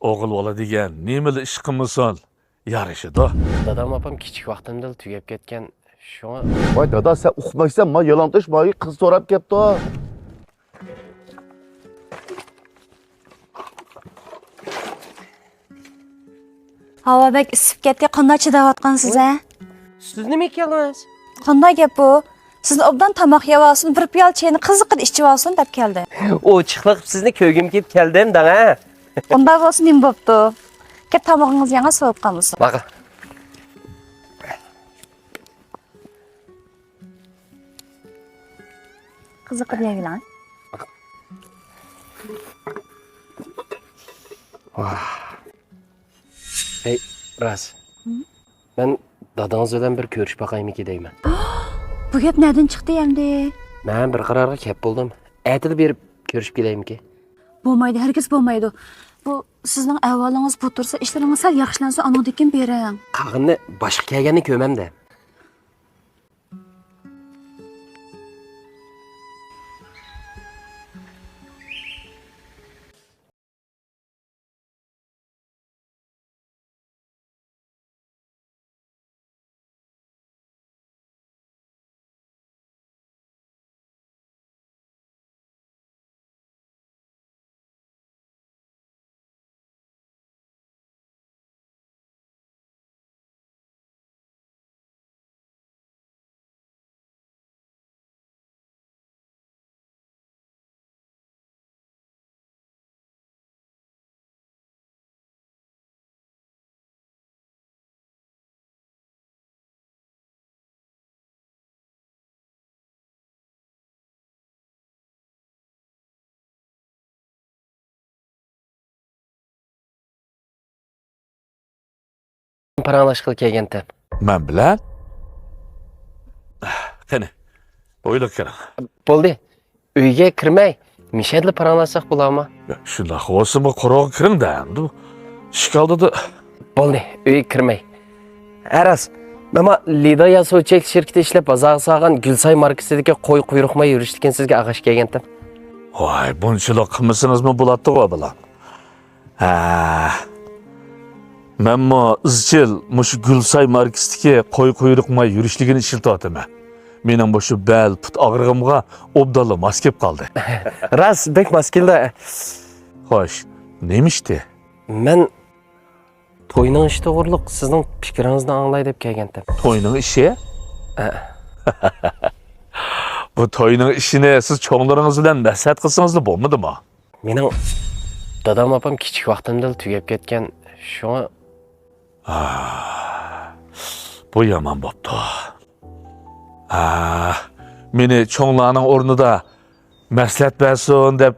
Oğul ola degan nemeli ish qilmasin yarishidi. Dadam apam kichik vaqtimda tugab ketgan. Shunga Vay dada sen uqmaysan, ma yalantosh boyi qiz so'rab kelibdi. Havo bek isib ketdi. Qanday chidayotgansiz a? siz nima keldingiz? Qanday gap bu? Sizni obdan tomoq yeb olsin, bir piyol chayni qiziqib ichib olsin deb keldi. Ochiqliq sizni ko'rgim kelib keldim da. Unday bo'lsin nima bo'pti? Ket tomog'ingiz yana sovib qolmasin. Baqil. Qiziqib yegilan. Hey, Raz. Ben dadangiz bilan bir ko'rishib baqaymiki deyman. Bu gap nereden chiqdi endi? Men bir qarorga kelib bo'ldim. Aytib berib ko'rishib kelayimki. Bo'lmaydi, herkes bo'lmaydi. Bu sizning ahvolingiz bu tursa, ishlaringiz sal yaxshilansa, anodikin bering. Qag'inni boshqa kelganini ko'mamda. Paranglashqil kelgandim. Men bilan qani o'ylab ko'ring. Bo'ldi. Uyga kirmay, mishadli paranglashsak bo'ladimi? Shunday bo'lsa-mu quroq kiring-da. Endi ishqaldida Bo'ldi, uyga kirmay. Aras, mana Lida yasovchilik shirkatida ishlab bozor sog'an Gulsay markasidagi qo'y quyruqma yurishlikdan sizga ag'ash kelgandim. voy bunchalik qilmasanizmi bo'ladi-ku bilan. Ha. Menmo izchil mush Gulsay markasidagi qo'y quyruqma yurishligini ishlatyapman. Mening bu shu bel put og'rig'imga obdalla mas kelib qoldi. Ras, bek maskilda. Xo'sh, nima ishdi? Men to'yning ishi to'g'riliq sizning fikringizni anglay deb kelgandim. To'yning ishi? Bu to'yning ishini siz cho'nglaringiz bilan maslahat qilsangiz bo'lmadimi? Mening dadam apam kichik vaqtimda tugab ketgan. Shunga Bu yomon bo'pti. Meni cho'nglarning o'rnida maslahat bersin deb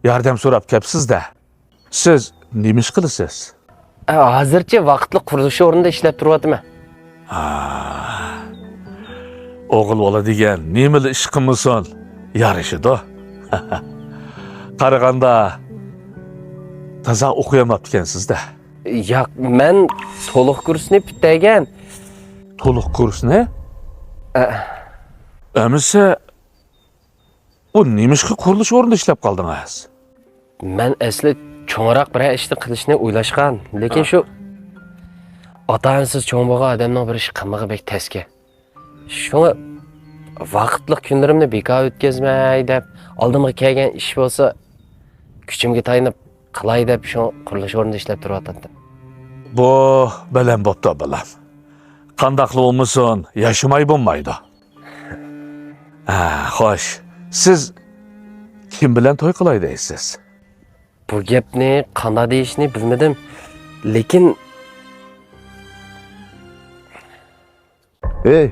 yordam so'rab kelibsiz-da. Siz nima ish qilasiz? hozircha vaqtli qurilish o'rnida ishlab turyapman. O'g'il bola degan nemali ish qilmasin yarishidi. Qaraganda toza o'qiyapti ekansiz-da. Yo'q, men to'liq kursni bitmagan. To'liq kursni? Amisa u nimishqa qurilish o'rnida ishlab qoldingiz? Men asli cho'ngroq bir ishni qilishni o'ylashgan, lekin shu ota-onasiz cho'ng bo'lgan odamning bir ish qilmag'i bek tasga. Shunga vaqtli kunlarimni bekor o'tkazmay deb oldimga kelgan ish bo'lsa, kuchimga tayanib qilay deb shu qurilish o'rnida ishlab turyapman. Bu bilan bo'pti bilan. Qandaqli bo'lmasin, yashamay bo'lmaydi. Xo'sh, siz kim bilan to'y qilay deysiz? Bu gapni qanday deyishni bilmadim, lekin Ey,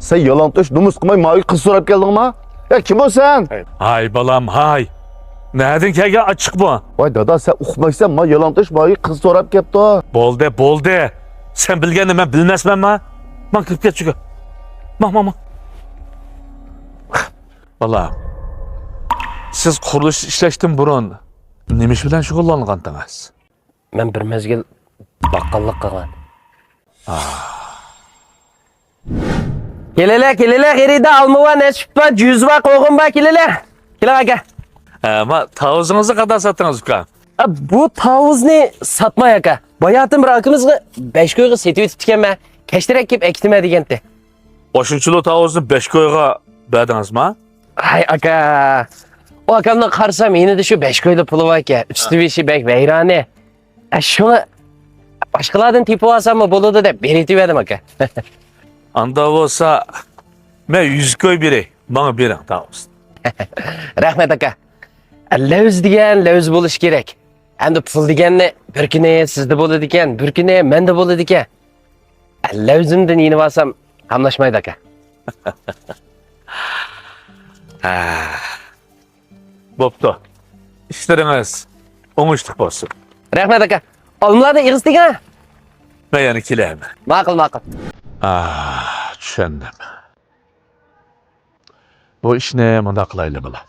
sen yalantosh numus qilmay moyi qiz so'rab keldingmi? Ya kim o'san? Hay balam, hay. Nereden kelgan açık bu? Vay dada sen uqmaysan, ma yalantosh boyi qiz so'rab kelibdi. Bo'ldi. Sen bilganni men bilmasmanmi? Men kirib ket shuga. Ma. Balam. Siz qurilish ishlashdan burun nima ish bilan shug'ullangansiz? men bir mezgil baqqallik qilgan. Keleler, geride almıva nesippa, cüzva, qoğunba, keleler. Kele aka. Ama tavuzunuzu kadar sattınız uka. Bu tavuzni satmay aka. Bayatım bir akımızga 5 koyga setip etiptiken ben. Keştirek kep ekitime degenti. Oşunçulu tavuzni 5 koyga berdingizmi? Hay aka. O akamdan qarsam yine de şu 5 koyda pulu var ki. Üstü bir şey bek veyrane. Şuna başkalardan tipi alsam mı boludu da beriti verdim aka. Anda olsa men 100 koy berey. Bana bering tavuzni. Rahmet aka. Levz degan levz bo'lish kerak. Endi pul deganni bir kuni sizda bo'ladi ekan, bir kuni menda bo'ladi ekan. Levzimdan yenib olsam hamlashmaydi aka. Bo'pti. İşleringiz oңuштук bo'lsin. Rahmet aka. Olmalarda ig'iz degan. Men yana kelayman. Ma'qul, ma'qul. Tushundim. Bu ishni mundaq qilaylik bola.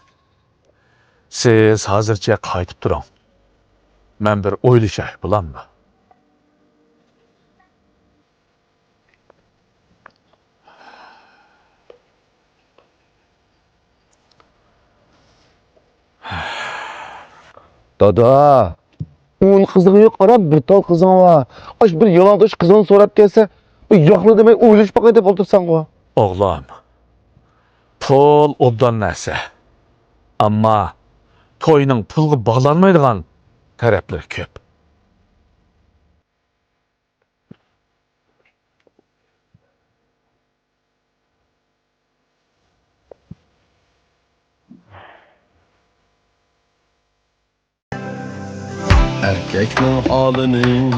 Siz hozircha qaytib turing. Men bir o'ylashay, bo'ladimi? Dada. Onun kızlığı yok ara bir tal kızın var. Aş bir yalan toş kızını sorup gelse. Bu yaklı demek uyuluş bakay dep otursan ko. Oğlum, pul obdan narsa. Amma toyning pulga bog'lanmaydigan taraflari ko'p. Erkeknin halini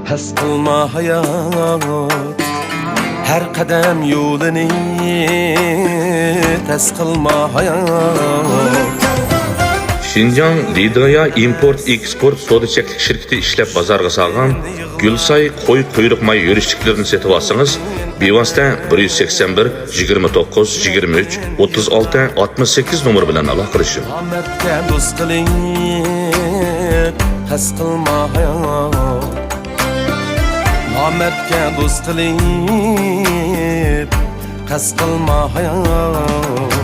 pes kılma hayat, her kadem yolunu tez kılma hayat. Şinjan Lidaya import eksport soda çeklik şirketi işlep bazarga salgan Gülsay koy kuyruk may yürüşlüklerini setip alsanız bevasita 181 29 23 36 68 numara bilan aloqa qilishing. Ahmetke dost kılın tez kılma hayat. Ahmetke dost kılın tez kılma hayat.